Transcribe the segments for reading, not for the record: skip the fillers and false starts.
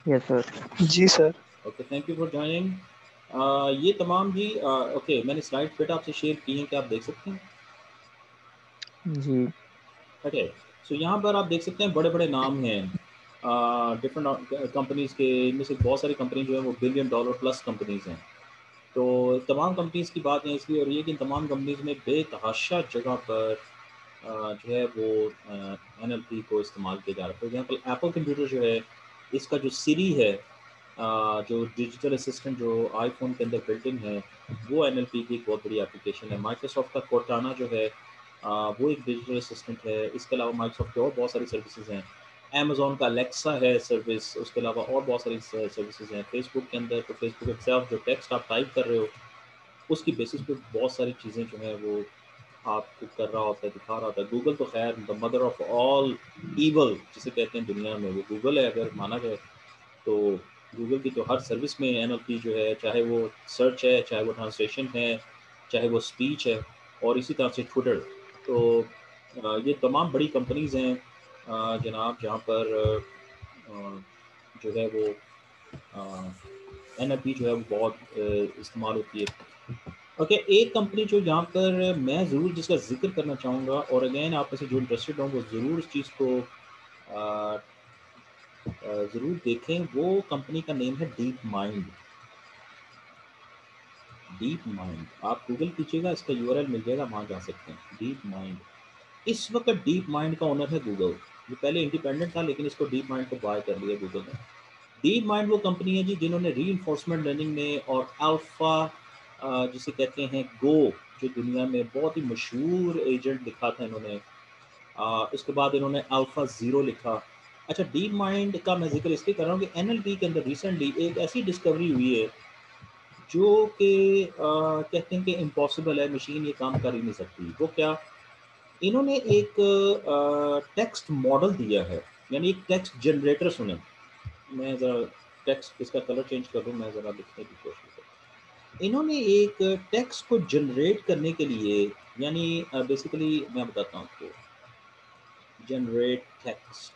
Yes sir. जी sir. Okay, thank you for joining. ये तमाम जी ओके, मैंने स्लाइड बेटा आपसे शेयर की हैं कि आप देख सकते हैं। जी। ओके, सो यहाँ पर आप देख सकते हैं बड़े बड़े नाम हैं डिफरेंट कंपनीज के। इनमें से बहुत सारी कंपनी जो है वो $1 बिलियन प्लस कंपनीज हैं। तो तमाम कंपनीज की बात यहाँ इसलिए हो रही है कि इन तमाम कंपनीज में बेतहाशा जगह पर जो है वो NLP को इस्तेमाल किया जा रहा है। फॉर एग्जाम्पल एप्पल कंप्यूटर जो है, इसका जो सिरी है, जो डिजिटल असिस्टेंट जो आईफोन के अंदर बिल्ट इन है, वो NLP की एक बहुत बड़ी एप्लीकेशन है। माइक्रोसॉफ्ट का कोर्टाना जो है वो एक डिजिटल असिस्टेंट है। इसके अलावा माइक्रोसॉफ्ट के और बहुत सारी सर्विसेज हैं। अमेजोन का अलेक्सा है सर्विस, उसके अलावा और बहुत सारी सर्विसेज हैं। फेसबुक के अंदर तो फेसबुक इटसेल्फ जो टेक्स्ट आप टाइप कर रहे हो, उसकी बेसिस पे बहुत सारी चीज़ें जो है वो आपको कर रहा होता है, दिखा रहा होता है। गूगल तो खैर the mother of all evil जिसे कहते हैं दुनिया में, वो गूगल है अगर माना जाए तो। गूगल की तो हर सर्विस में NLP जो है, चाहे वो सर्च है, चाहे वो ट्रांसलेशन है, चाहे वो स्पीच है, और इसी तरह से ट्विटर। तो ये तमाम बड़ी कंपनीज हैं जनाब, जहाँ पर जो है वो NLP जो है वो बहुत इस्तेमाल होती है। ओके, एक कंपनी जो यहाँ पर मैं ज़रूर जिसका जिक्र करना चाहूँगा, और अगेन आप में से जो इंटरेस्टेड हों वो ज़रूर इस चीज़ को ज़रूर देखें। वो कंपनी का नेम है डीप माइंड। डीप माइंड आप गूगल कीजिएगा, इसका URL मिल जाएगा, वहाँ जा सकते हैं। डीप माइंड, इस वक्त डीप माइंड का ओनर है गूगल। ये पहले इंडिपेंडेंट था, लेकिन इसको डीप माइंड को बाय कर लिया गूगल ने। डीप माइंड वो कंपनी है जी जिन्होंने री इन्फोर्समेंट लर्निंग में और अल्फा जिसे कहते हैं गो, जो दुनिया में बहुत ही मशहूर एजेंट लिखा था इन्होंने। इसके बाद इन्होंने अल्फा ज़ीरो लिखा। अच्छा, डीप माइंड का मैं जिक्र इसलिए कर रहा हूँ कि NLP के अंदर रिसेंटली एक ऐसी डिस्कवरी हुई है जो कि कहते हैं कि इम्पॉसिबल है, मशीन ये काम कर ही नहीं सकती। वो क्या? इन्होंने एक टेक्स्ट मॉडल दिया है, यानी एक टेक्स्ट जनरेटर। सुने, मैं ज़रा टेक्स्ट इसका कलर चेंज कर दूँ, मैं ज़रा लिखने की कोशिश करूँ। इन्होंने एक टेक्स्ट को जनरेट करने के लिए, यानी बेसिकली मैं बताता हूँ आपको, जनरेट टेक्स्ट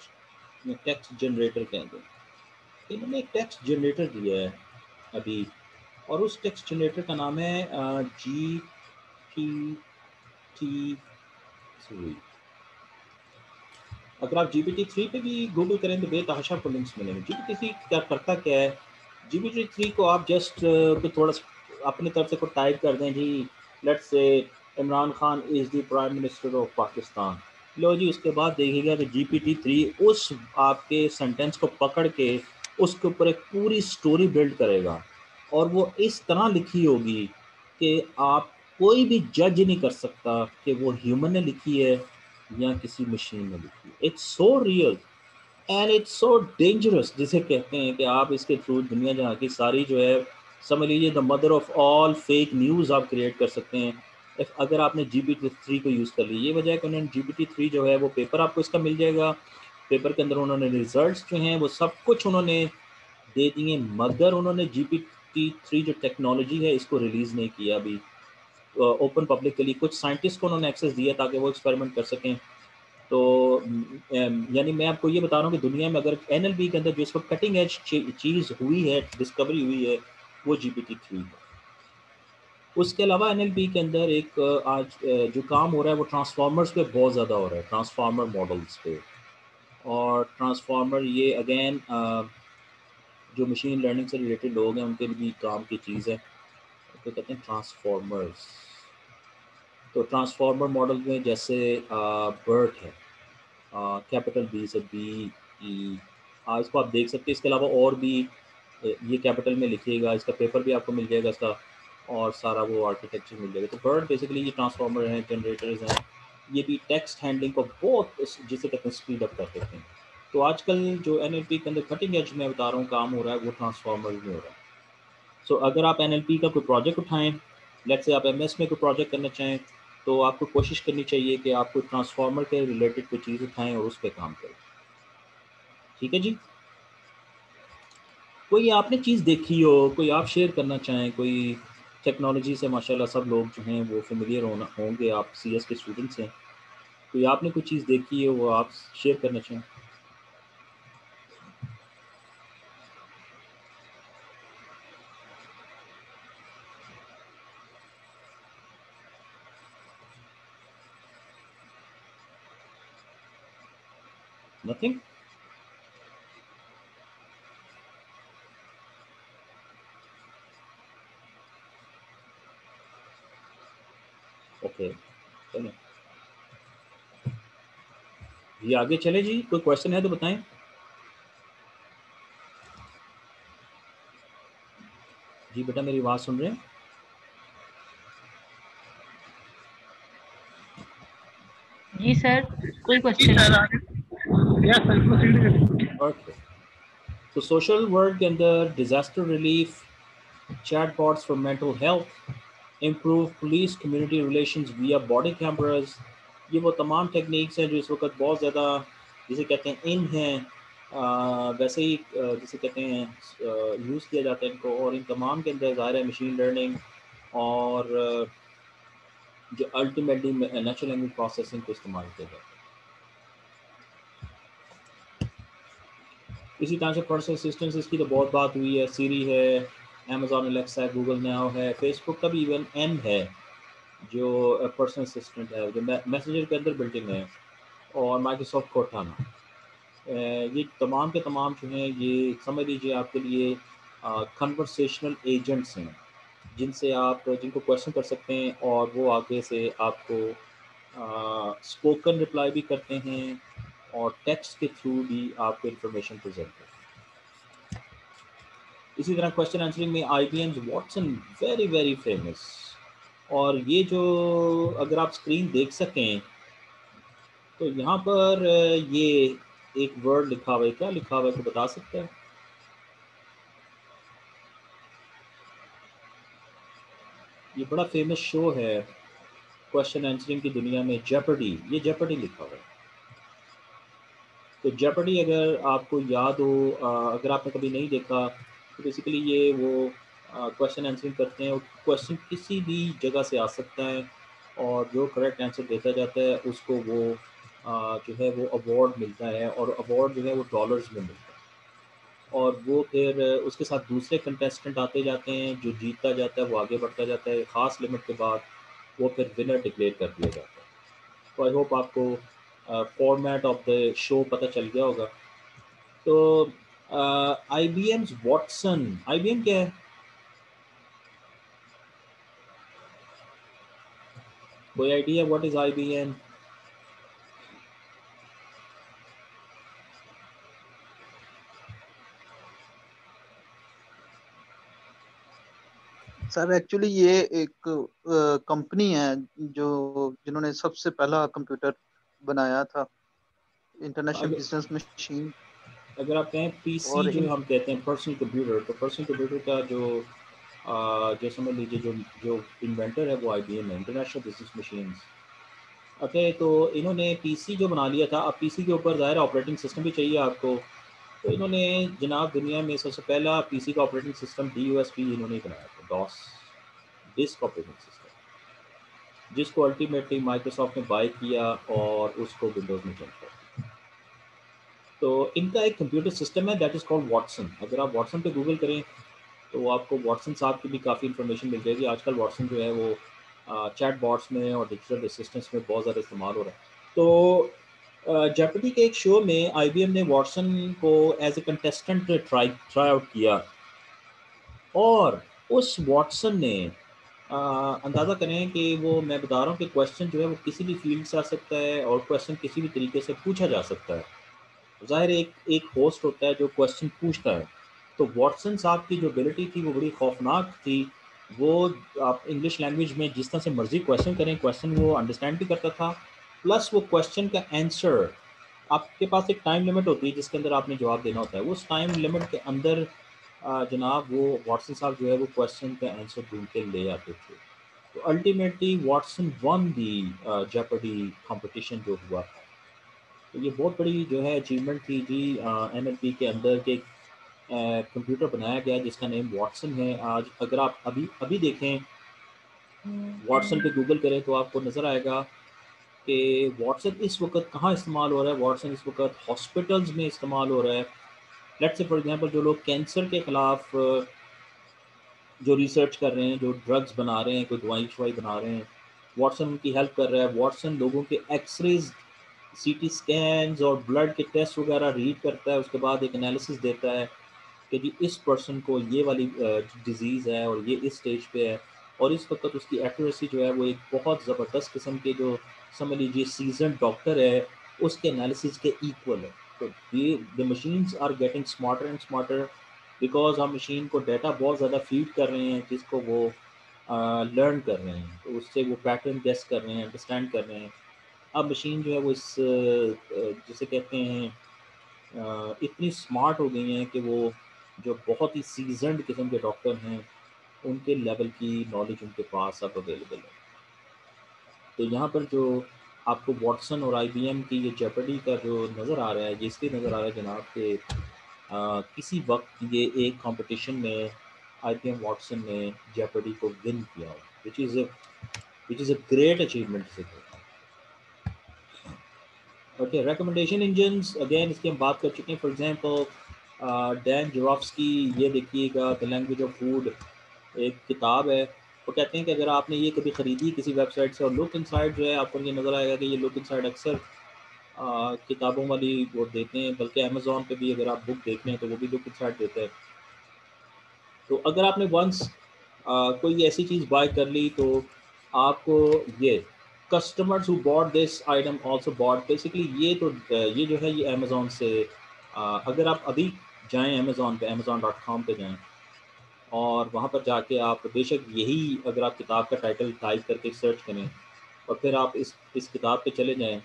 या टेक्स्ट जनरेटर कह दें। इन्होंने एक टेक्स्ट जनरेटर दिया है अभी, और उस टेक्स्ट जनरेटर का नाम है GPT-3। अगर आप GPT-3 पे भी गूगल करें तो बेतहाशा आपको लिंक्स मिलेंगे। GPT-3 क्या करता क्या है? GPT-3 को आप जस्ट थोड़ा सा अपनी तरफ से को टाइप कर दें जी, let's say Imran Khan is the prime minister of Pakistan. लो जी, उसके बाद देखिएगा कि GPT-3 उस आपके सेंटेंस को पकड़ के उसके ऊपर एक पूरी स्टोरी बिल्ड करेगा, और वो इस तरह लिखी होगी कि आप कोई भी जज नहीं कर सकता कि वो ह्यूमन ने लिखी है या किसी मशीन ने लिखी है। It's so real and it's so dangerous, जिसे कहते हैं कि आप इसके थ्रू दुनिया जहाँ की सारी जो है, समझ लीजिए the mother of all fake news आप क्रिएट कर सकते हैं अगर आपने GPT-3 को यूज़ कर लिया। ये वजह है कि उन्होंने GPT-3 जो है वो पेपर आपको इसका मिल जाएगा। पेपर के अंदर उन्होंने रिजल्ट्स जो हैं वो सब कुछ उन्होंने दे दिए, मगर उन्होंने GPT-3 जो टेक्नोलॉजी है इसको रिलीज़ नहीं किया अभी ओपन पब्लिक के लिए। कुछ साइंटिस्ट को उन्होंने एक्सेस दिया ताकि वो एक्सपेरिमेंट कर सकें। तो यानी मैं आपको ये बता रहा हूँ कि दुनिया में अगर NLP के अंदर जो इस वक्त कटिंग एज चीज़ हुई है, डिस्कवरी हुई है, वो GPT-3 है। उसके अलावा NLP के अंदर एक आज जो काम हो रहा है वो ट्रांसफार्मर्स पे बहुत ज़्यादा हो रहा है, ट्रांसफार्मर मॉडल्स पे। और ट्रांसफार्मर ये अगेन जो मशीन लर्निंग से रिलेटेड लोग हैं उनके लिए भी काम की चीज़ है, तो कहते हैं ट्रांसफार्मर्स। तो ट्रांसफार्मर मॉडल में जैसे बर्ट है, कैपिटल बी से BE, इसको आप देख सकते हैं। इसके अलावा और भी ये कैपिटल में लिखिएगा, इसका पेपर भी आपको मिल जाएगा इसका, और सारा वो आर्किटेक्चर मिल जाएगा। तो बर्ड बेसिकली ये ट्रांसफार्मर हैं, जनरेटर्स हैं। ये भी टेक्स्ट हैंडलिंग को बहुत जिसे कहते हैं स्पीड अप कर देते हैं। तो आजकल जो NLP के अंदर कटिंग एज में बता रहा हूँ काम हो रहा है, वो ट्रांसफार्मर में हो रहा है। सो अगर आप NLP का कोई प्रोजेक्ट उठाएं, लेट्स से आप MS में कोई प्रोजेक्ट करना चाहें, तो आपको कोशिश करनी चाहिए कि आप कोई ट्रांसफार्मर के रिलेटेड कोई चीज़ उठाएं और उस पर काम करें। ठीक है जी। कोई आपने चीज़ देखी हो, कोई आप शेयर करना चाहें, कोई टेक्नोलॉजी से माशाल्लाह सब लोग जो हैं वो फेमिलियर होना होंगे, आप CS के स्टूडेंट्स हैं, कोई आपने कोई चीज़ देखी है वो आप शेयर करना चाहें? नथिंग। ओके चलें जी, आगे चले जी। कोई क्वेश्चन है तो बताएं। जी बेटा मेरी आवाज़ सुन रहे हैं? जी सर, कोई जी क्वेश्चन सर, नहीं। आगे या सर प्रोसीड करें। ओके, तो सोशल वर्क के अंदर disaster relief, chatbots for mental health, improve police community relations विया बॉडी कैमरास, ये वो तमाम टेक्निक्स हैं जो इस वक्त बहुत ज़्यादा जिसे कहते हैं इन हैं, वैसे ही जिसे कहते हैं यूज़ किया जाता है इनको। और इन तमाम के अंदर ज़ाहिर है मशीन लर्निंग और जो अल्टीमेटली नेचुरल लैंग्वेज प्रोसेसिंग को इस्तेमाल किया जाता है। इसी तरह से पर्सनल असिस्टेंस इसकी तो बहुत बात हुई है। सीरी है, अमेजॉन एलेक्सा है, गूगल नाउ है, फेसबुक का भी इवन एन है जो पर्सनल असिस्टेंट है जो मैसेंजर के अंदर बिल्टिंग है, और माइक्रोसॉफ्ट कोर्टाना। ये तमाम के तमाम जो हैं ये समझ लीजिए आपके लिए कन्वर्सेशनल एजेंट्स हैं जिनसे आप जिनको क्वेश्चन कर सकते हैं और वो आगे से आपको स्पोकन रिप्लाई भी करते हैं और टेक्स्ट के थ्रू भी आपको इन्फॉर्मेशन प्रेजेंट करते हैं। इसी तरह क्वेश्चन आंसरिंग में IBM Watson very very famous. और ये जो अगर आप स्क्रीन देख सकें तो यहाँ पर ये एक वर्ड लिखा हुआ है, क्या लिखा हुआ है तो बता सकते हैं? ये बड़ा फेमस शो है क्वेश्चन आंसरिंग की दुनिया में, जेपर्डी। ये जेपर्डी लिखा हुआ है। तो जेपर्डी अगर आपको याद हो, अगर आपने कभी नहीं देखा तो बेसिकली ये वो क्वेश्चन आंसरिंग करते हैं और क्वेश्चन किसी भी जगह से आ सकता है और जो करेक्ट आंसर देता जाता है उसको वो जो है वो अवार्ड मिलता है, और अवार्ड जो है वो डॉलर्स में मिलता है। और वो फिर उसके साथ दूसरे कंटेस्टेंट आते जाते हैं, जो जीतता जाता है वो आगे बढ़ता जाता है। ख़ास लिमिट के बाद वो फिर विनर डिक्लेयर कर दिया जाता है। तो आई होप आपको फॉर्मेट ऑफ द शो पता चल गया होगा। तो IBM वॉटसन, IBM क्या है? कोई idea what is IBM? Sir actually ये एक कंपनी है जो जिन्होंने सबसे पहला कंप्यूटर बनाया था, इंटरनेशनल अगर बिजनेस मशीन। अगर आप कहें PC और जो इन हम कहते हैं पर्सनल कंप्यूटर, तो पर्सनल कंप्यूटर का जो समझ लीजिए जो जो इन्वेंटर है वो IBM है, इंटरनेशनल बिजनेस मशीन्स। ओके, तो इन्होंने PC जो बना लिया था। अब PC के ऊपर ज़ाहिर ऑपरेटिंग सिस्टम भी चाहिए आपको, तो इन्होंने जनाब दुनिया में सबसे पहला PC का ऑपरेटिंग सिस्टम DOSP इन्होंने बनाया था, डॉस डिस्क ऑपरेटिंग सिस्टम, जिसको अल्टीमेटली माइक्रोसॉफ्ट ने बाय किया और उसको विंडोज़ में चलता है। तो इनका एक कंप्यूटर सिस्टम है दैट इज़ कॉल्ड वॉटसन। अगर आप वॉटसन पे गूगल करें तो आपको वॉटसन साहब की भी काफ़ी इन्फॉर्मेशन मिल जाएगी। आजकल वॉटसन जो है वो चैट बॉट्स में और डिजिटल असिस्टेंट्स में बहुत ज़्यादा इस्तेमाल हो रहा है। तो जेपटी के एक शो में IBM ने वॉटसन को as a contestant try out किया, और उस वॉटसन ने अंदाज़ा करें कि वो, मैं बता रहा हूँ कि क्वेश्चन जो है वो किसी भी फील्ड से आ सकता है और क्वेश्चन किसी भी तरीके से पूछा जा सकता है। ज़ाहिर एक एक होस्ट होता है जो क्वेश्चन पूछता है। तो वॉटसन साहब की जो एबिलिटी थी वो बड़ी खौफनाक थी। वो आप इंग्लिश लैंग्वेज में जिस तरह से मर्जी क्वेश्चन करें, क्वेश्चन वो अंडरस्टैंड भी करता था, प्लस वो क्वेश्चन का आंसर, आपके पास एक टाइम लिमिट होती है जिसके अंदर आपने जवाब देना होता है। उस टाइम लिमिट के अंदर जनाब वो वॉटसन साहब जो है वो क्वेश्चन का आंसर ढूंढ के ले आते थे। तो अल्टीमेटली वॉटसन वन दी जेपर्डी कंपटीशन जो हुआ। तो ये बहुत बड़ी जो है अचीवमेंट थी जी। NLP के अंदर के कंप्यूटर बनाया गया जिसका नेम वॉटसन है। आज अगर आप अभी अभी देखें, वॉटसन पे गूगल करें तो आपको नज़र आएगा कि वॉटसन इस वक्त कहाँ इस्तेमाल हो रहा है। वॉटसन इस वक्त हॉस्पिटल्स में इस्तेमाल हो रहा है। लेट्स से फॉर एग्जांपल जो लोग कैंसर के ख़िलाफ़ जो रिसर्च कर रहे हैं, जो ड्रग्स बना रहे हैं, कोई दवाई शवाई बना रहे हैं, वॉटसन उनकी हेल्प कर रहा है। वॉटसन लोगों के एक्सरेज सीटी स्कैन्स और ब्लड के टेस्ट वगैरह रीड करता है, उसके बाद एक एनालिसिस देता है कि जी इस पर्सन को ये वाली डिजीज़ है और ये इस स्टेज पे है, और इस वक्त उसकी एक्यूरेसी जो है वो एक बहुत ज़बरदस्त किस्म के, जो समझ लीजिए सीजन डॉक्टर है उसके एनालिसिस के इक्वल है। तो ये the machines are getting smarter and smarter, because हम मशीन को डाटा बहुत ज़्यादा फीड कर रहे हैं जिसको वो लर्न कर रहे हैं, तो उससे वो पैटर्न गेस कर रहे हैं, अंडरस्टैंड कर रहे हैं। अब मशीन जो है वो इस जिसे कहते हैं इतनी स्मार्ट हो गई हैं कि वो जो बहुत ही सीजनड किस्म के डॉक्टर हैं उनके लेवल की नॉलेज उनके पास अब अवेलेबल है। तो यहाँ पर जो आपको वॉटसन और IBM की ये जेपर्डी का जो नज़र आ रहा है, ये इसलिए नज़र आ रहा है जनाब कि किसी वक्त ये एक कंपटीशन में IBM वॉटसन ने जेपर्डी को विन किया, which is a great achievement से। ओके, रिकमेंडेशन इंजन्स अगेन इसकी हम बात कर चुके हैं। फॉर एग्जांपल डैन जोरॉफ्स्की, ये देखिएगा द लैंग्वेज ऑफ फूड एक किताब है। वो कहते हैं कि अगर आपने ये कभी ख़रीदी किसी वेबसाइट से और लुक इनसाइड जो है आपको ये नज़र आएगा कि ये लुक इनसाइड अक्सर किताबों वाली वो देते हैं, बल्कि अमेज़ॉन पे भी अगर आप बुक देख लें तो वो भी लुक इनसाइड देता है। तो अगर आपने वंस कोई ऐसी चीज़ बाय कर ली तो आपको ये customers who bought this item also bought, basically ये तो ये जो है ये अमेज़ॉन से अगर आप अभी जाएं अमेज़ॉन पे amazon.com पे जाएं और वहाँ पर जाके आप बेशक यही अगर आप किताब का टाइटल टाइप करके सर्च करें और फिर आप इस किताब पे चले जाएं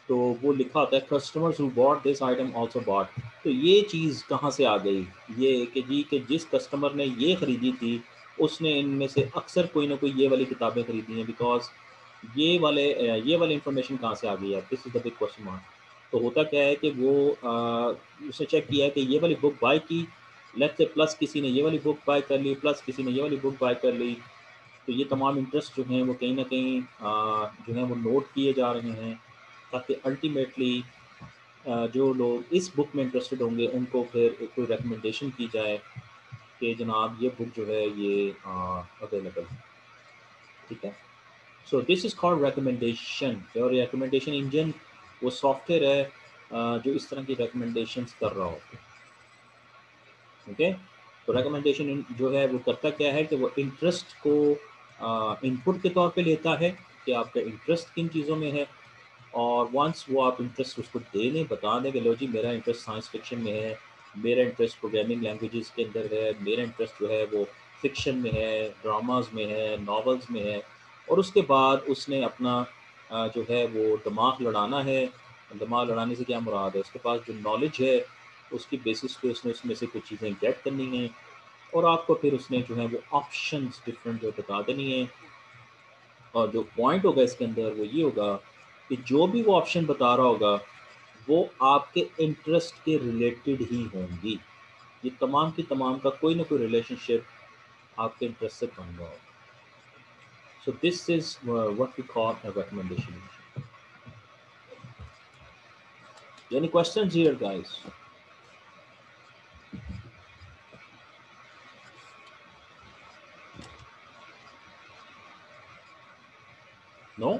तो वो लिखा होता है customers who bought this item also bought. तो ये चीज़ कहाँ से आ गई, ये कि जी कि जिस कस्टमर ने ये ख़रीदी थी उसने इनमें से अक्सर कोई ना कोई ये वाली किताबें ख़रीदी हैं, बिकॉज ये वाली इंफॉर्मेशन कहाँ से आ गई है, this is the big question mark. तो होता क्या है कि वो उसने चेक किया कि ये वाली बुक बाय की, लेट्स से प्लस किसी ने ये वाली बुक बाय कर ली, प्लस किसी ने ये वाली बुक बाय कर ली, तो ये तमाम इंटरेस्ट जो हैं वो कहीं ना कहीं जो है वो नोट किए जा रहे हैं, ताकि अल्टीमेटली जो लोग इस बुक में इंटरेस्टेड होंगे उनको फिर कोई रिकमेंडेशन की जाए कि जनाब ये बुक जो है ये अवेलेबल है। ठीक है, so this is called recommendation. और रिकमेंडेशन इंजन वो सॉफ्टवेयर है जो इस तरह की रिकमेंडेशंस कर रहा होता है। ओके, तो रिकमेंडेशन जो है वो करता क्या है कि वो इंटरेस्ट को इनपुट के तौर पे लेता है कि आपका इंटरेस्ट किन चीज़ों में है, और वंस वो आप इंटरेस्ट उसको दे दें, बता दें कि लो जी मेरा इंटरेस्ट साइंस फिक्शन में है, मेरा इंटरेस्ट प्रोग्रामिंग लैंग्वेजेस के अंदर है, मेरा इंटरेस्ट जो है वो फिक्शन में है, ड्रामाज में है, नॉवेल्स में है, और उसके बाद उसने अपना जो है वो दिमाग लड़ाना है। दिमाग लड़ाने से क्या मुराद है, उसके पास जो नॉलेज है उसकी बेसिस पे उसने उसमें से कुछ चीज़ें गेट करनी हैं, और आपको फिर उसने जो है वो ऑप्शंस डिफरेंट जो बता देनी है। और जो पॉइंट होगा इसके अंदर वो ये होगा कि जो भी वो ऑप्शन बता रहा होगा वो आपके इंटरेस्ट के रिलेटेड ही होंगी। ये तमाम की तमाम का कोई ना कोई रिलेशनशिप आपके इंटरेस्ट से बन रहा होगा। So this is what we call a recommendation. Any questions here, guys? No?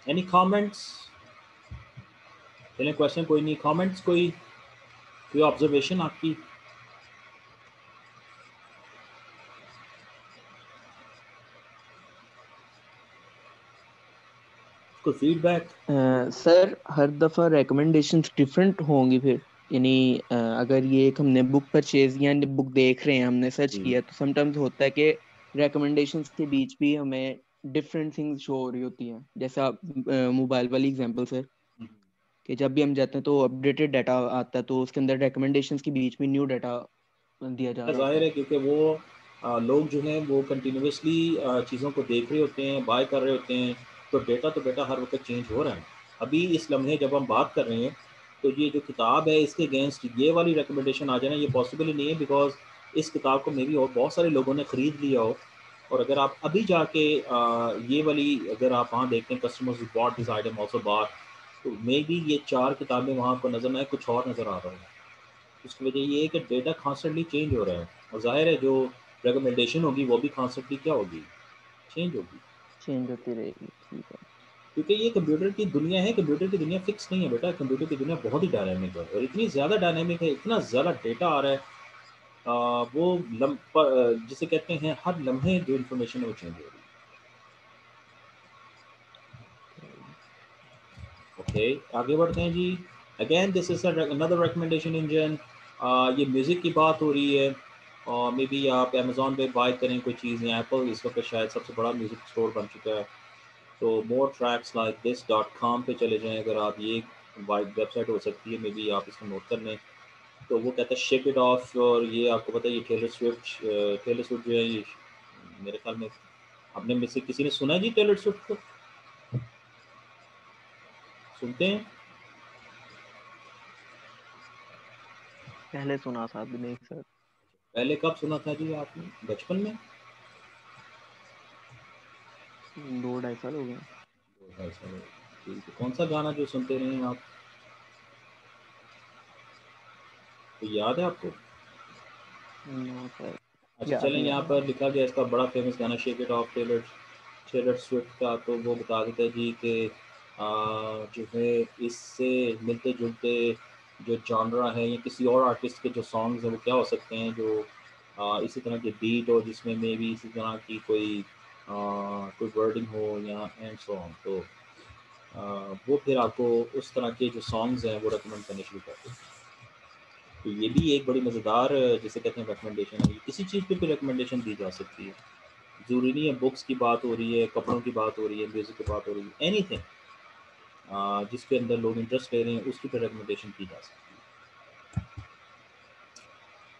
Any comments? चलिए क्वेश्चन कोई नहीं, कमेंट्स कोई ऑब्जर्वेशन आपकी? कोई फीडबैक? सर हर दफ़ा रिकमेंडेशंस डिफरेंट होंगी फिर, यानी अगर ये एक हमने बुक परचेज या बुक देख रहे हैं, हमने सर्च किया, तो समटाइम्स होता है कि रिकमेंडेशंस के बीच भी हमें डिफरेंट थिंग्स शो हो रही होती हैं, जैसा मोबाइल वाली एग्जांपल सर, कि जब भी हम जाते हैं तो अपडेटेड डाटा आता है, तो उसके अंदर रिकमेंडेशंस के बीच में न्यू डाटा दिया जा रहा होता जाहिर है। है क्योंकि वो लोग जो हैं वो कंटिन्यूसली चीज़ों को देख रहे होते हैं, बाय कर रहे होते हैं, तो डेटा तो बेटा हर वक्त चेंज हो रहा है। अभी इस लम्हे जब हम बात कर रहे हैं तो ये जो किताब है इसके अगेंस्ट ये वाली रिकमेंडेशन आ जाना ये पॉसिबल ही नहीं है, बिकॉज इस किताब को मे बी और बहुत सारे लोगों ने ख़रीद लिया हो, और अगर आप अभी जाके ये वाली अगर आप वहाँ देखते हैं customers bought this item also bought, तो मे बी ये 4 किताबें वहाँ आपको नज़र ना आए, कुछ और नज़र आ रहा है। उसकी वजह ये है कि डेटा कॉन्स्टेंटली चेंज हो रहा है, और जाहिर है जो रिकमेंडेशन होगी वो भी कॉन्स्टेंटली क्या होगी, चेंज होगी। चेंज होती रहेगी। ठीक है। क्योंकि ये कंप्यूटर की दुनिया है, कंप्यूटर की दुनिया फिक्स नहीं है बेटा, कंप्यूटर की दुनिया बहुत ही डायनामिक है और इतनी ज़्यादा डायनामिक है, इतना ज़्यादा डेटा आ रहा है, वो जिसे कहते हैं हर लम्हे जो इन्फॉर्मेशन है वो चेंज हो रही है। ओके, आगे बढ़ते हैं जी। Again this is another recommendation engine. ये म्यूज़िक की बात हो रही है और मे बी आप अमेज़ॉन पे बाय करें कोई चीज़, या एप्पल इस वक्त शायद सबसे बड़ा म्यूज़िक स्टोर बन चुका है, तो मोर ट्रैक्स लाइक दिस .com पे चले जाएं। अगर आप, ये वेबसाइट हो सकती है, मे बी आप इसको नोट कर लें। तो वो कहता है शेक इट ऑफ, और ये आपको पता है ये टेलर स्विफ्ट जो है, ये मेरे ख्याल में अपने में से किसी ने सुना है जी टेलर स्विफ्ट को? सुनते हैं? पहले सुना था, अभी नहीं सर। पहले कब सुना था जी आपने, बचपन में? 2-2.5 साल हो गए। 2-2.5 साल। ठीक है, कौन सा गाना जो सुनते रहे हैं आप, तो याद है आपको? नो सर, अच्छा याद चलें, नहीं आ यहाँ रहा। पर लिखा गया इसका बड़ा फेमस गाना Shake It Off Taylor Swift का, तो वो बता देता है जी कि जो है इससे मिलते जुलते जो जॉनरा है या किसी और आर्टिस्ट के जो सॉन्ग्स हैं वो क्या हो सकते हैं, जो इसी तरह के बीट हो जिसमें मे बी इसी तरह की कोई वर्डिंग हो या एंड सो ऑन, तो वो फिर आपको उस तरह के जो सॉन्ग्स हैं वो रिकमेंड करने शुरू करते हैं। तो ये भी एक बड़ी मज़ेदार जिसे कहते हैं रिकमेंडेशन है, किसी चीज़ पे भी रिकमेंडेशन दी जा सकती है, ज़रूरी नहीं है बुक्स की बात हो रही है, कपड़ों की बात हो रही है, म्यूज़िक की बात हो रही है, एनीथिंग जिसके अंदर लोग इंटरेस्ट ले रहे हैं उसकी पे रिकमेंडेशन की जा सकती है।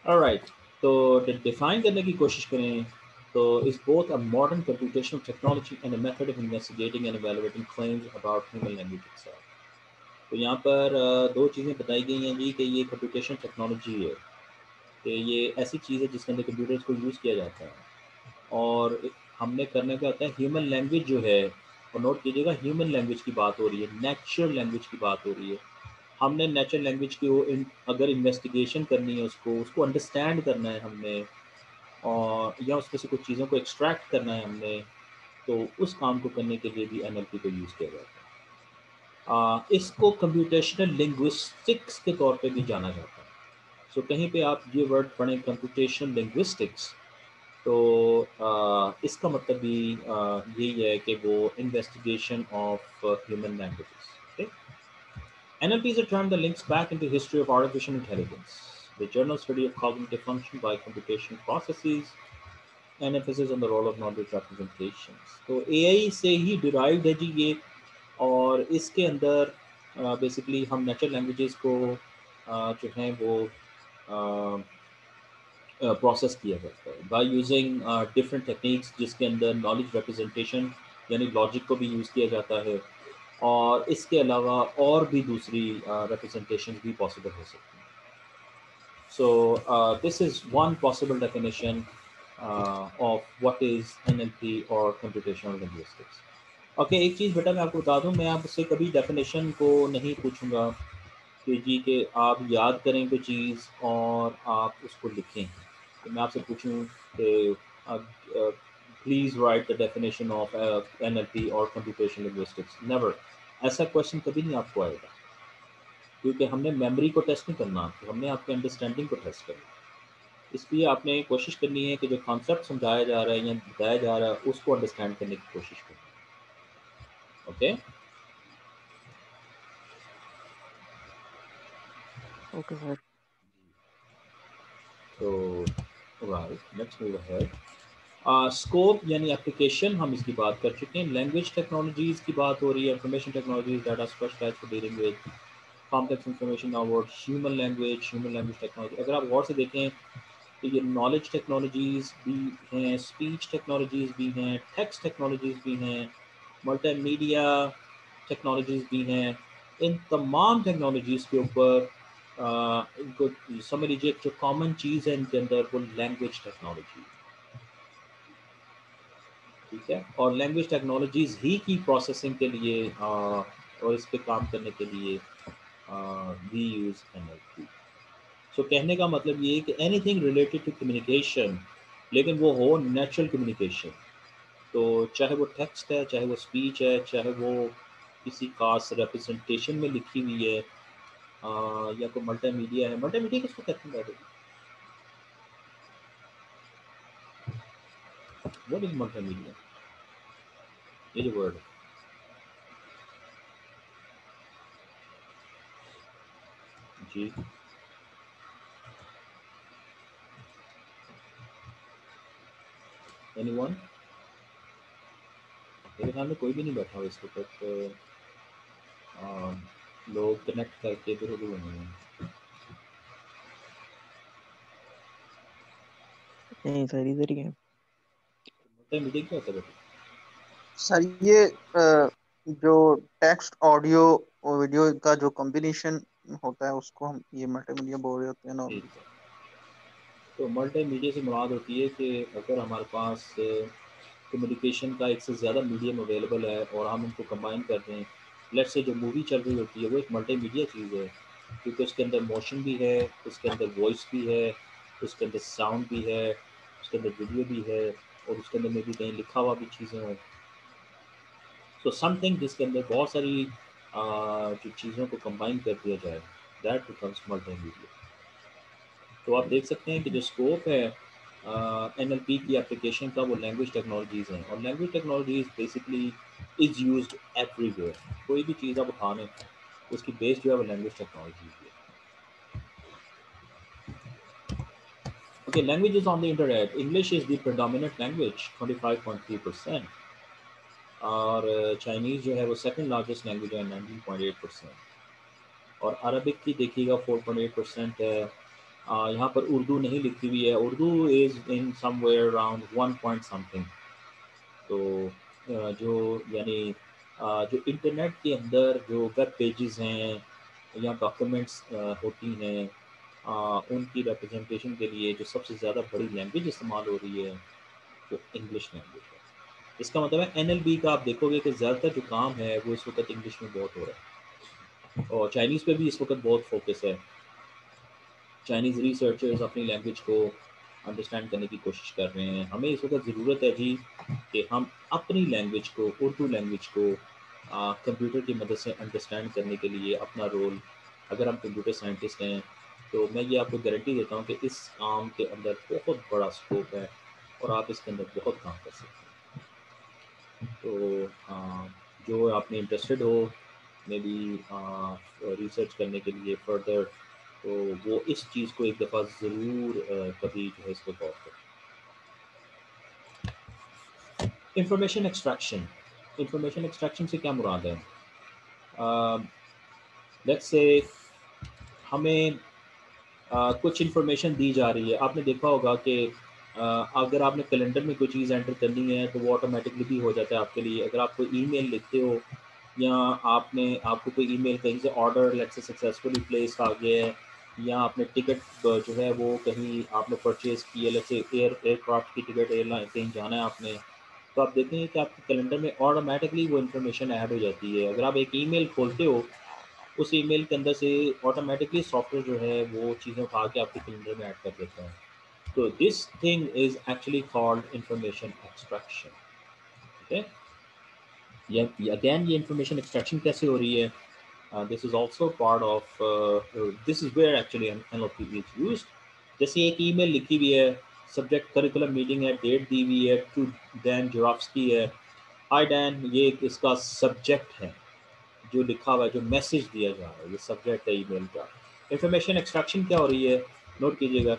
ऑलराइट, तो डिफाइन करने की कोशिश करें तो is both a modern computational technology and a method of investigating and evaluating claims about human language itself. तो यहाँ पर दो चीज़ें बताई गई हैं जी कि ये कंप्यूटेशन टेक्नोलॉजी है, कि ये ऐसी चीज़ है जिसके अंदर कंप्यूटर्स को यूज़ किया जाता है, और हमने करने का होता है ह्यूमन लैंग्वेज जो है, और नोट कीजिएगा ह्यूमन लैंग्वेज की बात हो रही है, नेचुरल लैंग्वेज की बात हो रही है। हमने नेचुरल लैंग्वेज की अगर इन्वेस्टिगेशन करनी है, उसको अंडरस्टैंड करना है हमने, और या उसमें से कुछ चीज़ों को एक्सट्रैक्ट करना है हमने, तो उस काम को करने के लिए भी NLP को यूज़ किया जाता है। इसको कंप्यूटेशनल लिंग्विस्टिक्स के तौर पे भी जाना जाता है। सो कहीं पे आप ये वर्ड पढ़ें कंप्यूटेशनल लिंग्विस्टिक्स, तो इसका मतलब भी यही है कि वो investigation of human languages. Okay, NLP is a term that links back into history of artificial intelligence, the general study of cognitive function by computational processes and emphasis on the role of knowledge representations। तो AI से ही derived है जी ये, और इसके अंदर basically हम natural languages को जो हैं वो प्रोसेस किया जाता है बाय यूजिंग डिफरेंट टेक्निक्स, जिसके अंदर नॉलेज रिप्रेजेंटेशन यानी लॉजिक को भी यूज़ किया जाता है, और इसके अलावा और भी दूसरी रिप्रेजेंटेशन भी पॉसिबल हो सकती हैं। So this is one possible definition of what is NLP और कंप्यूटेशनल लिंग्विस्टिक्स। ओके, एक चीज़ बेटा मैं आपको बता दूं, मैं आपसे कभी डेफिनेशन को नहीं पूछूंगा कि जी कि आप याद करें कोई चीज़ और आप उसको लिखें, तो मैं आपसे पूछूं कि please write the definition of NLP और कंप्यूटेशनल लिंग्विस्टिक्स, नेवर, ऐसा क्वेश्चन कभी नहीं आपको आएगा, क्योंकि हमने मेमोरी को टेस्ट नहीं करना, तो हमने आपके अंडरस्टैंडिंग को टेस्ट करना। इसलिए आपने कोशिश करनी है कि जो कॉन्सेप्ट समझाया जा रहा है या बताया जा रहा है उसको अंडरस्टैंड करने की कोशिश करनी है। Okay, okay sir. तो right, let's move ahead. Scope यानी एप्लीकेशन हम इसकी बात कर चुके हैं। लैंग्वेज टेक्नोलॉजीज़ की बात हो रही है, information technologies that are specialised for dealing with complex information about human language technology. अगर आप गौर से देखें तो ये नॉलेज टेक्नोलॉजीज़ भी हैं, स्पीच टेक्नोलॉजीज़ भी हैं, टेक्स्ट टेक्नोलॉजीज़ भी हैं, मल्टीमीडिया टेक्नोलॉजीज़ भी हैं। इन तमाम टेक्नोलॉजीज़ के ऊपर इनको समझ लीजिए जो कॉमन चीज़ है इनके अंदर वो लैंग्वेज टेक्नोलॉजी, ठीक है, और लैंग्वेज टेक्नोलॉजीज़ ही की प्रोसेसिंग के लिए और इस पे काम करने के लिए वी यूज़ NLP। सो कहने का मतलब ये है कि एनीथिंग रिलेटेड टू कम्युनिकेशन, लेकिन वो हो नेचुरल कम्युनिकेशन, तो चाहे वो टेक्स्ट है, चाहे वो स्पीच है, चाहे वो किसी खास रिप्रेजेंटेशन में लिखी हुई है, या कोई मल्टीमीडिया है। मल्टीमीडिया किसको कहते हैं? What is multimedia? ये जो वर्ड है, जी एनीवन? मेरे ख्याल में कोई भी नहीं बैठा हुआ इस वक्त, लोग कनेक्ट करके इधर उधर हुए हैं। नहीं सर, इधर ही है। मल्टीमीडिया क्या होता है बेटा? सर ये जो टेक्स्ट ऑडियो और वीडियो का जो कॉम्बिनेशन होता है उसको हम ये मल्टीमीडिया बोल रहे होते हैं ठीक नॉर्मली। है। तो मल्टीमीडिया से मुराद होती है कि अगर हमारे पास कम्युनिकेशन का एक से ज़्यादा मीडियम अवेलेबल है और हम उनको कंबाइन कर दें, लेट्स से जो मूवी चल रही होती है वो एक मल्टीमीडिया चीज़ है, क्योंकि उसके अंदर मोशन भी है, उसके अंदर वॉइस भी है, उसके अंदर साउंड भी है, उसके अंदर वीडियो भी है, और उसके अंदर में भी कहीं लिखा हुआ भी चीज़ें हों। सो समथिंग जिसके अंदर बहुत सारी जो चीज़ों को कंबाइन कर दिया जाए, दैट बिकम्स मल्टीमीडिया। तो आप देख सकते हैं कि जो स्कोप है NLP की एप्लीकेशन का, वो लैंग्वेज टेक्नोलॉजीज़ हैं, और language technologies basically is used everywhere. कोई भी चीज़ आप उठा लें, उसकी बेस जो है वो लैंग्वेज टेक्नोलॉजी है। Okay, languages on the internet. English is the predominant language, 25.3%, और चाइनीज़ जो है वो सेकंड लार्जेस्ट लैंग्वेज है, 19.8%, और अरबिक की देखिएगा 4.8% है। यहाँ पर उर्दू नहीं लिखी हुई है, Urdu is in somewhere around 1 point something. तो जो यानी जो इंटरनेट के अंदर जो वेब पेजेस हैं या डॉक्यूमेंट्स होती हैं, उनकी रिप्रेजेंटेशन के लिए जो सबसे ज़्यादा बड़ी लैंग्वेज इस्तेमाल हो रही है वो इंग्लिश लैंग्वेज है। इसका मतलब है NLP का आप देखोगे कि ज़्यादातर जो काम है वो इस वक्त इंग्लिश में बहुत हो रहा है, और चाइनीज़ पे भी इस वक्त बहुत फोकस है। चाइनीज़ रिसर्चर्स अपनी लैंग्वेज को अंडरस्टैंड करने की कोशिश कर रहे हैं। हमें इस वक्त ज़रूरत है जी कि हम अपनी लैंग्वेज को, उर्दू लैंग्वेज को कंप्यूटर की मदद से अंडरस्टैंड करने के लिए अपना रोल, अगर हम कंप्यूटर साइंटिस्ट हैं तो मैं ये आपको गारंटी देता हूँ कि इस काम के अंदर बहुत बड़ा स्कोप है और आप इसके अंदर बहुत काम कर सकते हैं। तो जो आपने इंटरेस्टेड हो मे बी रिसर्च करने के लिए फर्दर, तो वो इस चीज़ को एक दफ़ा ज़रूर कभी जो है इसको गौर करें। इंफॉर्मेशन एक्सट्रैक्शन, इंफॉर्मेशन एक्सट्रैक्शन से क्या मुराद है? लेट्स से हमें कुछ इन्फॉर्मेशन दी जा रही है। आपने देखा होगा कि अगर आपने कैलेंडर में कोई चीज़ एंटर करनी है तो वो ऑटोमेटिकली भी हो जाता है आपके लिए। अगर आप कोई ईमेल लिखते हो या आपको कोई ईमेल कहीं से order let's say successfully place आ गया है, या आपने टिकट जो है वो कहीं आपने परचेज़ की है, लेट्स से एयरक्राफ्ट की टिकट, एयरलाइन कहीं जाना है आपने, तो आप देखेंगे कि आपके कैलेंडर में ऑटोमेटिकली वो इन्फॉर्मेशन ऐड हो जाती है। अगर आप एक ईमेल खोलते हो, उस ईमेल के अंदर से ऑटोमेटिकली सॉफ्टवेयर जो है वो चीज़ें उठा के आपके कैलेंडर में ऐड कर देता है। तो this thing is actually called information extraction. Okay, ये अगेन ये इंफॉर्मेशन एक्सट्रैक्शन कैसे हो रही है? This is also part of this is where actually NLP is used. जैसे एक ईमेल लिखी हुई है, सब्जेक्ट करिकुलम मीटिंग है, डेट दी हुई है, टू डैन जोराफ्स्की है। हाय डैन, ये इसका सब्जेक्ट है जो लिखा हुआ है, जो मैसेज दिया जा रहा है, ये सब्जेक्ट है ईमेल का। इंफॉर्मेशन एक्सट्रैक्शन क्या हो रही है, नोट कीजिएगा।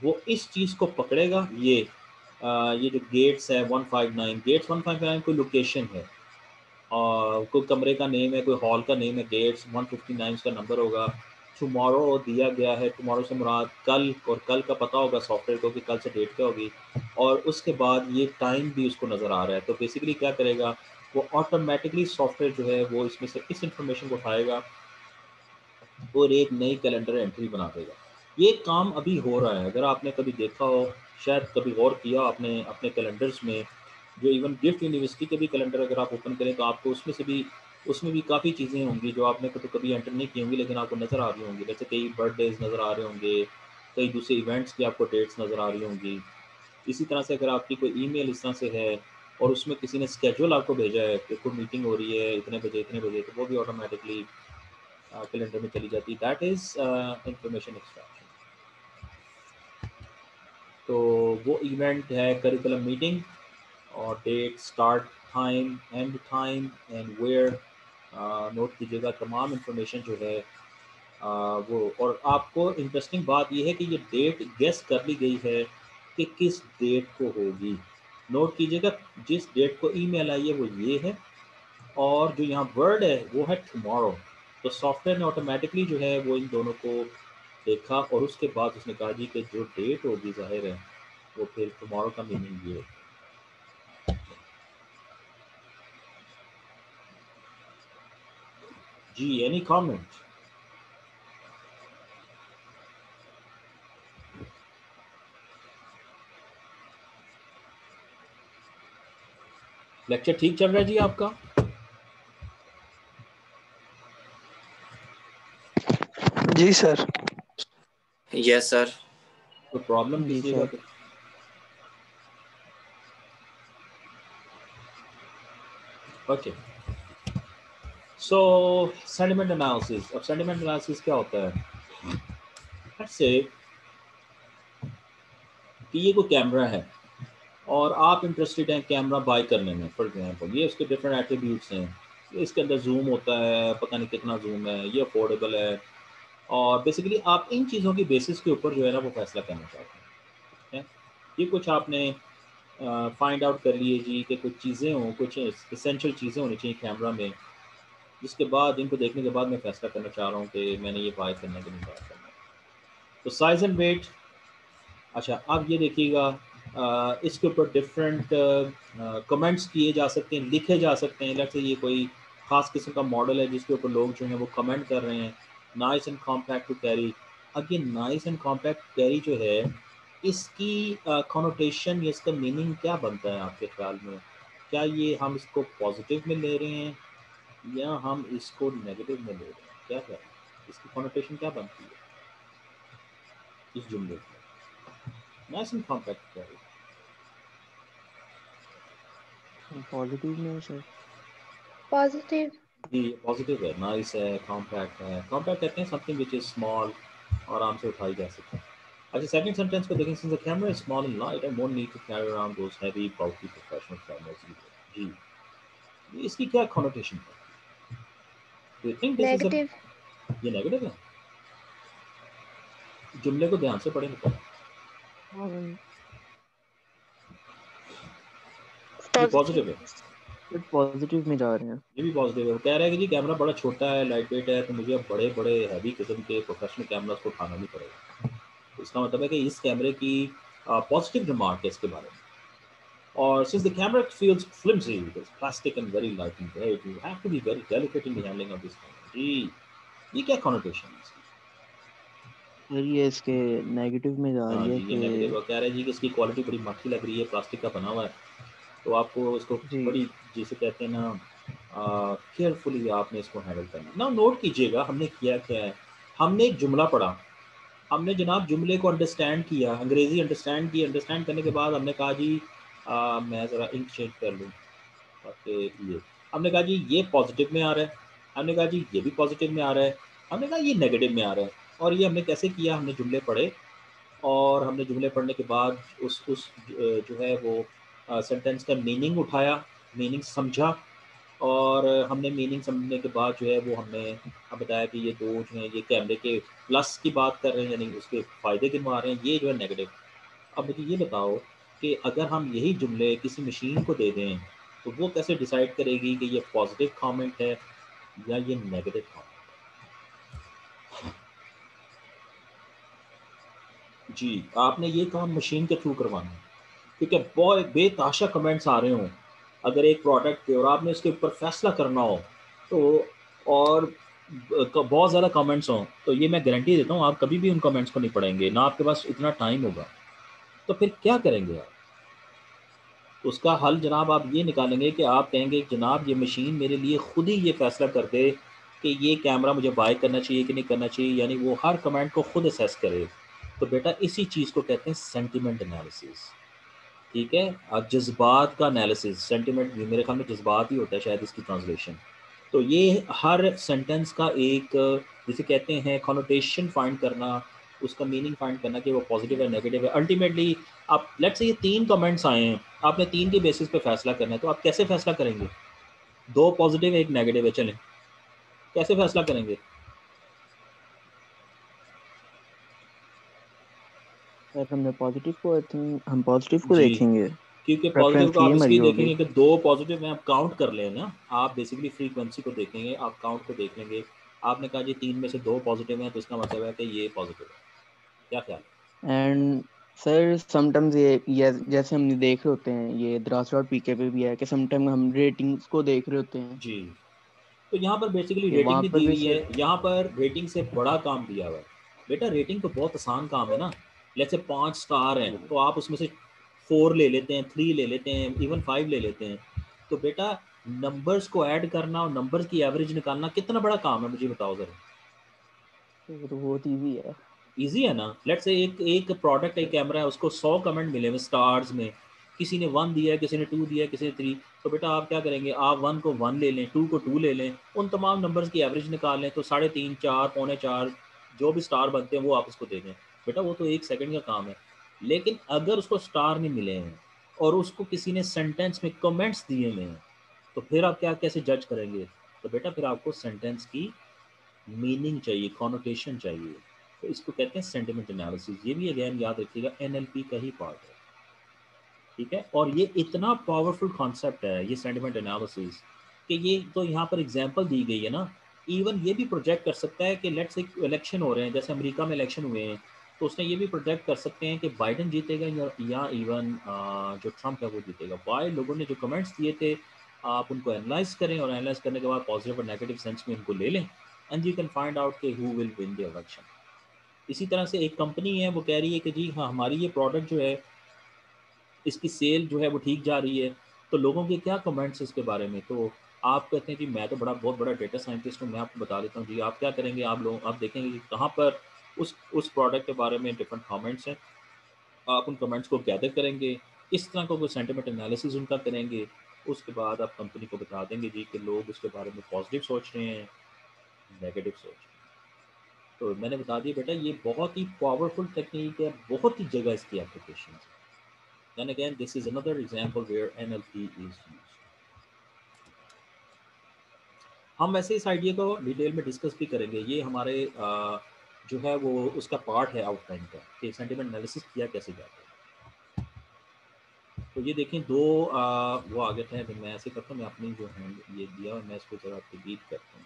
वो इस चीज़ को पकड़ेगा, ये जो गेट्स है 159, गेट्स 159 कोई लोकेशन है, और कोई कमरे का नेम है, कोई हॉल का नेम है, गेट्स 159 का नंबर होगा। टुमारो दिया गया है, टुमारो से मुराद कल, और कल का पता होगा सॉफ्टवेयर को कि कल से डेट क्या होगी, और उसके बाद ये टाइम भी उसको नज़र आ रहा है। तो बेसिकली क्या करेगा, वो ऑटोमेटिकली सॉफ्टवेयर जो है वो इसमें से इस इंफॉर्मेशन को उठाएगा और एक नई कैलेंडर एंट्री बना देगा। ये काम अभी हो रहा है, अगर आपने कभी देखा हो, शायद कभी गौर किया आपने अपने कैलेंडर्स में, जो इवन गिफ्ट यूनिवर्सिटी के भी कैलेंडर अगर आप ओपन करें तो आपको उसमें भी काफ़ी चीज़ें होंगी जो आपने कभी एंटर नहीं की होंगी, लेकिन आपको नज़र आ रही होंगी। जैसे कई बर्थडेज नज़र आ रहे होंगे, कई दूसरे इवेंट्स की आपको डेट्स नज़र आ रही होंगी। इसी तरह से अगर आपकी कोई ईमेल इस तरह से है और उसमें किसी ने स्केड्यूल आपको भेजा है कि कोई मीटिंग हो रही है इतने बजे, तो वो भी ऑटोमेटिकली कैलेंडर में चली जाती है। That is information extraction. तो वो इवेंट है करिकुलम मीटिंग, और date, start time, end time and where note कीजिएगा। तमाम इंफॉर्मेशन जो है वो, और आपको इंटरेस्टिंग बात यह है कि ये डेट गेस कर ली गई है कि किस डेट को होगी। नोट कीजिएगा, जिस डेट को ईमेल आई है वो ये है, और जो यहाँ वर्ड है वो है टुमारो। तो सॉफ्टवेयर ने ऑटोमेटिकली जो है वो इन दोनों को देखा, और उसके बाद उसने कहा जी कि जो डेट होगी जाहिर है वो फिर टुमारो का मीनिंग ये है। जी, एनी कमेंट? लेक्चर ठीक चल रहा है जी आपका? जी सर। Yes sir. तो प्रॉब्लम जी किसी का? सर। ओके, सो सेंटिमेंट एनालिसिस। अब सेंटिमेंट एनालिसिस क्या होता है? लेट्स से कि ये कोई कैमरा है और आप इंटरेस्टेड हैं कैमरा बाय करने में। फॉर एग्जांपल ये उसके डिफरेंट एट्रीब्यूट्स हैं, इसके अंदर जूम होता है, पता नहीं कितना जूम है, ये अफोर्डेबल है, और बेसिकली आप इन चीज़ों की बेसिस के ऊपर जो है ना वो फैसला करना चाहते हैं। ये कुछ आपने फाइंड आउट कर लिए जी कि कुछ चीज़ें हों, कुछ एसेंशियल चीज़ें होनी चाहिए कैमरा में, जिसके बाद इनको देखने के बाद मैं फैसला करना चाह रहा हूँ कि मैंने ये बाय करना कि नहीं बाय करना। तो साइज़ एंड वेट। अच्छा, अब ये देखिएगा, इसके ऊपर डिफरेंट कमेंट्स किए जा सकते हैं, लिखे जा सकते हैं। लेट्स से ये कोई ख़ास किस्म का मॉडल है जिसके ऊपर लोग जो हैं वो कमेंट कर रहे हैं, nice and compact to carry. अब ये नाइस एंड कॉम्पैक्ट कैरी जो है, इसकी कॉनोटेशन या इसका मीनिंग क्या बनता है आपके ख्याल में? क्या ये हम इसको पॉजिटिव में ले रहे हैं या हम इसको नेगेटिव में ले रहे हैं? क्या है इसकी कॉनोटेशन, क्या बनती है इस जुमले की? Nice and compact carry positive में है सर। पॉजिटिव। जी, पॉजिटिव है, नाइस है, कॉम्पैक्ट है। कॉम्पैक्ट कहते हैं समथिंग विच इज स्मॉल, आराम से उठाई जा सकता है। अच्छा, सेकंड सेंटेंस को देखें, since the camera is small and light I won't need to carry around those heavy bulky professional cameras. जी, इसकी क्या कॉनोटेशन है? Do you think this is a, negative. ये नेगेटिव है? जुमले को ध्यान से पढ़ें तो ये पॉजिटिव है, बट पॉजिटिव में जा रहे हैं। ये भी पॉजिटिव है। वो कह रहा है कि जी कैमरा बड़ा छोटा है, लाइट वेट है, तो मुझे अब बड़े बड़े हैवी किस्म के प्रोफेशनल कैमरास को उठाना नहीं पड़ेगा। तो इसका मतलब है कि इस कैमरे की पॉजिटिव रिमार्क है इसके बारे में। और since the camera feels flimsy, it's plastic and very light in weight, you have to be very delicate in the handling of this camera. जी, ये क्या connotation है इसकी? सर ये इसके नेगेटिव में जा हाँ रही है जी, ये नेगेटिव कि कह रहे हैं जी कि इसकी क्वालिटी बड़ी मक्खी लग रही है, प्लास्टिक का बना हुआ है, तो आपको इसको जी बड़ी, जिसे कहते हैं ना, केयरफुली आपने इसको हैंडल करना। ना नोट कीजिएगा हमने किया क्या है। हमने एक जुमला पढ़ा, हमने जनाब जुमले को अंडरस्टैंड किया, अंग्रेजी अंडरस्टैंड की। अंडरस्टैंड करने के बाद हमने कहा जी मैं ज़रा इंक चेंज कर लूँ, ये हमने कहा जी ये पॉजिटिव में आ रहा है, हमने कहा जी ये भी पॉजिटिव में आ रहा है, हमने कहा ये नेगेटिव में आ रहा है। और ये हमने कैसे किया? हमने जुमले पढ़े, और हमने जुमले पढ़ने के बाद उस जो है वो सेंटेंस का मीनिंग उठाया, मीनिंग समझा, और हमने मीनिंग समझने के बाद जो है वो हमने अब बताया कि ये दो जो हैं ये कैमरे के प्लस की बात कर रहे हैं, यानी उसके फ़ायदे गिनवा रहे हैं, ये जो है नेगेटिव। अब मुझे ये बताओ कि अगर हम यही जुमले किसी मशीन को दे दें तो वो कैसे डिसाइड करेगी कि ये पॉजिटिव कमेंट है या ये नेगेटिव कमेंट है? जी, आपने ये काम मशीन के थ्रू करवाना है, क्योंकि बहुत बेताशा कमेंट्स आ रहे हों अगर एक प्रोडक्ट पे, और आपने उसके ऊपर फैसला करना हो तो, और बहुत ज़्यादा कमेंट्स हों, तो ये मैं गारंटी देता हूँ आप कभी भी उन कमेंट्स को नहीं पढ़ेंगे, ना आपके पास इतना टाइम होगा। तो फिर क्या करेंगे आप? उसका हल जनाब आप ये निकालेंगे कि आप कहेंगे जनाब ये मशीन मेरे लिए खुद ही ये फैसला कर दे कि ये कैमरा मुझे बाय करना चाहिए कि नहीं करना चाहिए, यानी वो हर कमेंट को खुद असेस करे। तो बेटा इसी चीज़ को कहते हैं सेंटिमेंट एनालिसिस। ठीक है। जज्बात का एनालिसिस, सेंटिमेंट मेरे ख्याल में जज्बात ही होता है शायद इसकी ट्रांसलेशन। तो ये हर सेंटेंस का एक जिसे कहते हैं कॉनोटेशन फाइंड करना, उसका मीनिंग फाइंड करना कि वो पॉजिटिव है नेगेटिव है। अल्टीमेटली आप लेट्स से ये 3 कमेंट्स आए हैं, आपने 3 के बेसिस पे फैसला करना है, तो आप कैसे फैसला करेंगे? 2 पॉजिटिव है 1 नेगेटिव है, चलें कैसे फैसला करेंगे? सर हमने पॉजिटिव को आई थिंक हम पॉजिटिव को जी, देखेंगे। क्योंकि पॉजिटिव प्रेफरेंस को ये आप हमारी इसलिए होगी। देखेंगे कि 2 पॉजिटिव में आप काउंट कर लें ना, आप बेसिकली फ्रीक्वेंसी को देखेंगे, आप काउंट को देख लेंगे। आपने कहा जी 3 में से 2 पॉजिटिव हैं, तो इसका मतलब है कि ये पॉजिटिव है। क्या ख्याल है? एंड सर समटाइम्स ये जैसे हमने देख रहे होते हैं, ये द्रास डॉट पीके पे भी है कि समटाइम हम रेटिंग्स को देख रहे होते हैं जी, तो यहाँ पर बेसिकली कि रेटिंग वहाँ भी पर दी भी हुई है। सर यहाँ पर रेटिंग से बड़ा काम दिया हुआ है। बेटा रेटिंग तो बहुत आसान काम है ना। जैसे 5 स्टार हैं तो आप उसमें से 4 ले लेते हैं, 3 ले लेते हैं, इवन 5 ले लेते हैं। तो बेटा नंबर्स को ऐड करना और नंबर्स की एवरेज निकालना कितना बड़ा काम है, मुझे बताओ ज़रा। वो तो बहुत ईजी है। ईजी है ना। लेट्स से एक प्रोडक्ट, एक कैमरा है, उसको 100 कमेंट मिले हुए स्टार्स में, किसी ने 1 दिया है, किसी ने 2 दिया है, किसी ने 3। तो बेटा आप क्या करेंगे, आप 1 को 1 ले लें, 2 को 2 ले लें, उन तमाम नंबर्स की एवरेज निकाल लें, तो 3.5, 4, पौने 4 जो भी स्टार बनते हैं वो आप उसको दे दें। बेटा वो तो 1 सेकंड का काम है। लेकिन अगर उसको स्टार नहीं मिले हैं और उसको किसी ने सेंटेंस में कमेंट्स दिए हुए हैं, तो फिर आप क्या कैसे जज करेंगे? तो बेटा फिर आपको सेंटेंस की मीनिंग चाहिए, कॉनोटेशन चाहिए। तो इसको कहते हैं सेंटिमेंट एनालिसिस। ये भी अगेन याद रखिएगा एनएलपी का ही पार्ट है। ठीक है, और ये इतना पावरफुल कॉन्सेप्ट है ये सेंटिमेंट एनालिसिस कि ये तो यहाँ पर एग्जांपल दी गई है ना। इवन ये भी प्रोजेक्ट कर सकता है कि लेट्स से इलेक्शन हो रहे हैं, जैसे अमेरिका में इलेक्शन हुए हैं, तो उसने ये भी प्रोजेक्ट कर सकते हैं कि बाइडन जीतेगा या इवन जो ट्रम्प है वो जीतेगा। वाई लोगों ने जो कमेंट्स दिए थे आप उनको एनालाइज करें, और एनालाइज करने के बाद पॉजिटिव और नेगेटिव सेंस में उनको ले लें, and you can find out कि who will win the election. इसी तरह से एक कंपनी है वो कह रही है कि जी हाँ हमारी ये प्रोडक्ट जो है इसकी सेल जो है वो ठीक जा रही है, तो लोगों के क्या कमेंट्स इसके बारे में? तो आप कहते हैं जी मैं तो बहुत बड़ा डेटा साइंटिस्ट हूँ, मैं आपको बता देता हूँ। जी आप क्या करेंगे, आप देखेंगे कि कहाँ पर उस प्रोडक्ट के बारे में डिफरेंट कमेंट्स हैं, आप उन कमेंट्स को गैदर करेंगे, इस तरह का कोई सेंटिमेंट एनालिसिस उनका करेंगे। उसके बाद आप कंपनी को बता देंगे जी कि लोग उसके बारे में पॉजिटिव सोच रहे हैं, नेगेटिव सोच रहे हैं। तो मैंने बता दिया बेटा ये बहुत ही पावरफुल टेक्निक है, बहुत ही जगह इसकी एप्लीकेशन है। Then again, this is another example where NLP is used. हम वैसे इस आइडिया को डिटेल में डिस्कस भी करेंगे। ये हमारे जो है वो उसका पार्ट है आउटलाइन का कि सेंटिमेंट एनालिसिस किया कैसे जाता है। तो ये देखें 2 वो आ गए थे। तो मैं ऐसे करता हूँ, मैं अपनी जो हैंड ये दिया मैं इसको जरा डिलीट करता हूँ।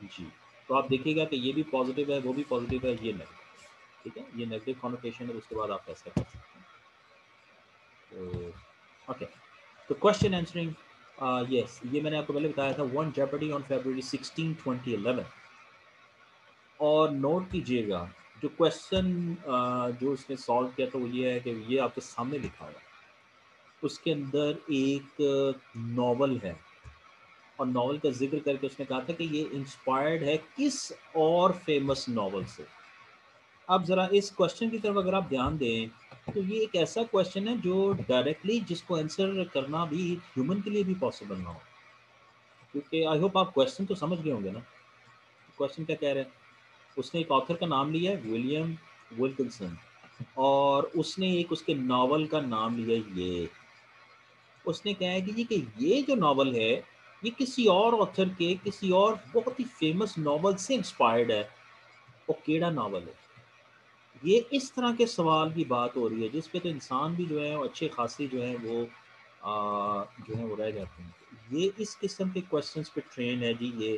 जी, तो आप देखिएगा कि ये भी पॉजिटिव है, वो भी पॉजिटिव है, ये नेगेटिव। ठीक है, ये नेगेटिव कॉनोटेशन है, उसके बाद आप कैसे कर सकते हैं। तो ओके, तो क्वेश्चन आंसरिंग, यस, ये मैंने आपको पहले बताया था, वन जेपर्डी ऑन February 16, 2011। और नोट कीजिएगा जो क्वेश्चन जो उसने सॉल्व किया था वो ये है कि ये आपके सामने लिखा हुआ है, उसके अंदर एक नॉवल है, और नॉवल का जिक्र करके उसने कहा था कि ये इंस्पायर्ड है किस और फेमस नॉवल से। अब ज़रा इस क्वेश्चन की तरफ अगर आप ध्यान दें तो ये एक ऐसा क्वेश्चन है जो डायरेक्टली जिसको आंसर करना भी ह्यूमन के लिए भी पॉसिबल ना हो, क्योंकि आई होप आप क्वेश्चन तो समझ गए होंगे ना। क्वेश्चन क्या कह रहे हैं, उसने एक ऑथर का नाम लिया है विलियम विल्किंसन, और उसने एक उसके नावल का नाम लिया ये। उसने कहा है कि ये जो नावल है ये किसी और ऑथर के किसी और बहुत ही फेमस नावल से इंस्पायर्ड है। वो केड़ा नावल है? ये इस तरह के सवाल की बात हो रही है जिस पे तो इंसान भी जो है अच्छे खासी जो है वो जो है वो रह जाते हैं। ये इस किस्म के क्वेश्चंस पे ट्रेन है जी ये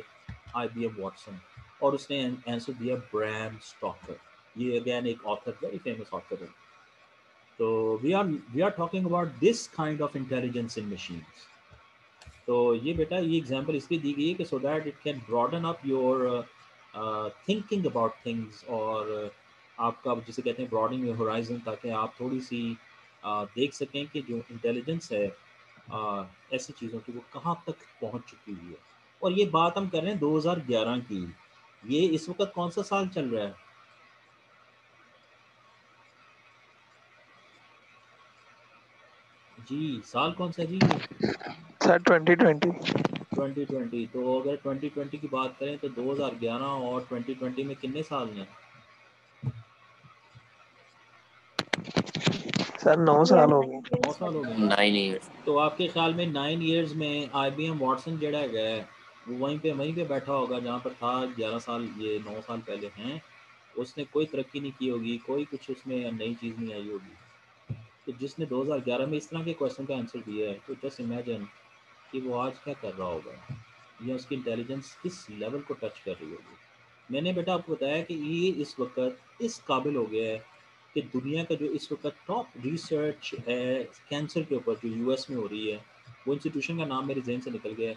IBM वाटसन, और उसने आंसर दिया ब्रैम स्टॉकर। ये अगेन एक ऑथर, वेरी फेमस ऑथर है। तो we are talking about this kind of intelligence in machines. तो ये बेटा ये एग्जांपल इसलिए दी गई है कि so that it can broaden up your thinking about things, और आपका जिसे कहते हैं ब्रॉडनिंग योर होराइजन, ताकि आप थोड़ी सी देख सकें कि जो इंटेलिजेंस है ऐसी चीज़ों की वो कहाँ तक पहुँच चुकी हुई है। और ये बात हम कर रहे हैं 2011 की। ये इस वक्त कौन सा साल चल रहा है? जी साल कौन सा जी? सर 2020। 2020। तो अगर 2020 की बात करें तो 2011 और 2020 में कितने साल हैं? सर 9 साल हो गए। 9 साल हो गए। 9 years. तो आपके ख्याल में 9 इयर्स में IBM वाटसन जड़ा है वो वहीं पे बैठा होगा जहाँ पर था 11 साल, ये 9 साल पहले हैं। उसने कोई तरक्की नहीं की होगी, कोई कुछ उसमें नई चीज़ नहीं आई होगी। तो जिसने 2011 में इस तरह के क्वेश्चन का आंसर दिया है, तो जस्ट इमेजिन कि वो आज क्या कर रहा होगा, या उसकी इंटेलिजेंस किस लेवल को टच कर रही होगी। मैंने बेटा आपको बताया कि ये इस वक्त इस काबिल हो गया है कि दुनिया का जो इस वक्त टॉप रिसर्च है कैंसर के ऊपर जो US में हो रही है, वो इंस्टीट्यूशन का नाम मेरे जहन से निकल गया है,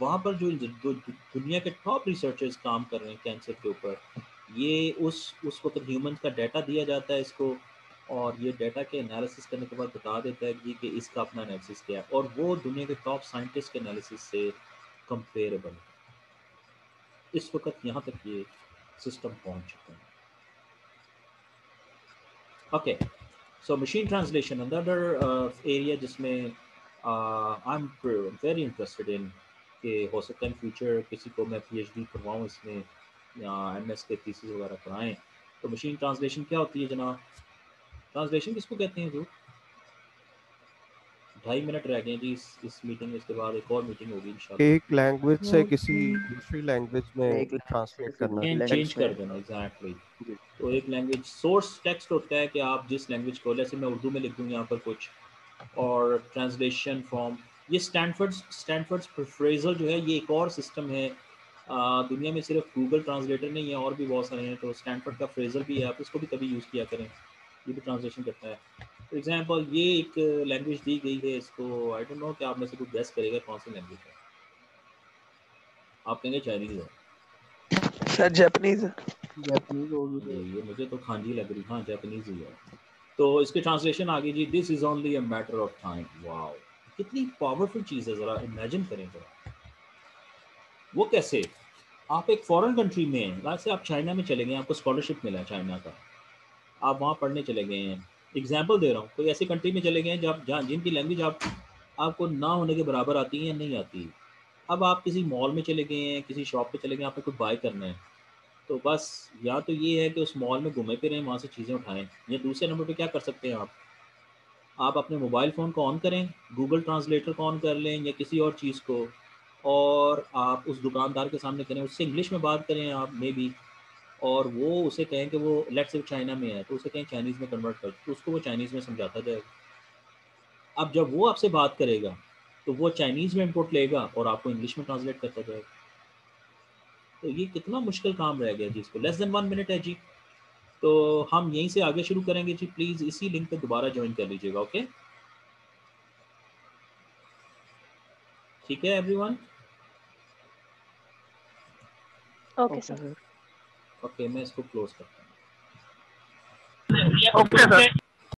वहाँ पर जो दुनिया के टॉप रिसर्चर्स काम कर रहे हैं कैंसर के ऊपर, ये उस वक्त ह्यूमन का डाटा दिया जाता है इसको, और ये डाटा के एनालिसिस करने के बाद बता देता है कि इसका अपना एनालिसिस क्या है, और वो दुनिया के टॉप साइंटिस्ट के एनालिसिस से कंपेरेबल है। इस वक्त यहाँ तक ये सिस्टम पहुँच चुका है। Okay, so machine translation another area जिसमें I am very interested in, कि हो सकता है इन फ्यूचर किसी को मैं PhD करवाऊँ इसमें, या MS के थीसिस वगैरह कराएं। तो मशीन ट्रांसलेशन क्या होती है जनाब? ट्रांसलेशन किसको कहते हैं जो? 2.5 मिनट रह गए जी इस मीटिंग में, इसके बाद एक और मीटिंग होगी इंशाल्लाह। एक लैंग्वेज से किसी दूसरी लैंग्वेज में एक ट्रांसलेट करना। चेंज कर देना, एग्जैक्टली। तो एक लैंग्वेज सोर्स टेक्स्ट होता है कि आप जिस लैंग्वेज को, जैसे मैं उर्दू में लिख दूँ यहाँ पर कुछ, और ट्रांसलेशन फ्रॉम, ये स्टैनफोर्ड्स फ्रेजल जो है, ये एक और सिस्टम है। दुनिया में सिर्फ गूगल ट्रांसलेटर नहीं है, और भी बहुत सारे हैं। तो स्टैनफोर्ड का फ्रेजल भी है, आप इसको भी कभी यूज़ किया करें, ये भी ट्रांसलेशन करता है। फॉर एग्जांपल ये एक लैंग्वेज दी गई है, इसको आई डोंट नो कि आप में से कोई गेस करेगा कौन सी लैंग्वेज है। आप कहेंगे चाइनीज़ है। Sir Japanese. जापानीज होगी। ये मुझे तो खांजी लग रही, हाँ जापानीज ही है। तो इसकी ट्रांसलेशन आ गई जी, this is only a matter of time. Wow, कितनी पावरफुल चीज़ है, ज़रा इमेजिन करें जरा। वो कैसे? आप एक फॉरेन कंट्री में हैं, जैसे आप चाइना में चले गए, आपको स्कॉलरशिप मिला है चाइना का, आप वहाँ पढ़ने चले गए हैं। एग्जाम्पल दे रहा हूँ, कोई ऐसी कंट्री में चले गए हैं जहाँ जिनकी लैंग्वेज आपको ना होने के बराबर आती है या नहीं आती। अब आप किसी मॉल में चले गए हैं, किसी शॉप पे चले गए, आपको कुछ बाय करना है, तो बस या तो ये है कि उस मॉल में घूमे फिरें, वहाँ से चीज़ें उठाएं, या दूसरे नंबर पे क्या कर सकते हैं आप अपने मोबाइल फ़ोन को ऑन करें, गूगल ट्रांसलेटर को ऑन कर लें या किसी और चीज़ को, और आप उस दुकानदार के सामने करें, उससे इंग्लिश में बात करें आप मे बी, और वो उसे कहें कि वो लेट्स से चाइना में है, तो उसे कहें चाइनीज़ में कन्वर्ट कर, तो उसको वो चाइनीज़ में समझाता जाएगा। अब जब वो आपसे बात करेगा तो वो चाइनीज़ में इनपुट लेगा और आपको इंग्लिश में ट्रांसलेट करता जाएगा। तो ये कितना मुश्किल काम रह गया जी, इसको लेस देन 1 मिनट है जी। तो हम यहीं से आगे शुरू करेंगे जी, प्लीज़ इसी लिंक पे दोबारा ज्वाइन कर लीजिएगा। ओके, ठीक है एवरीवन? Okay sir. ओके, मैं इसको क्लोज करता हूँ। Okay sir.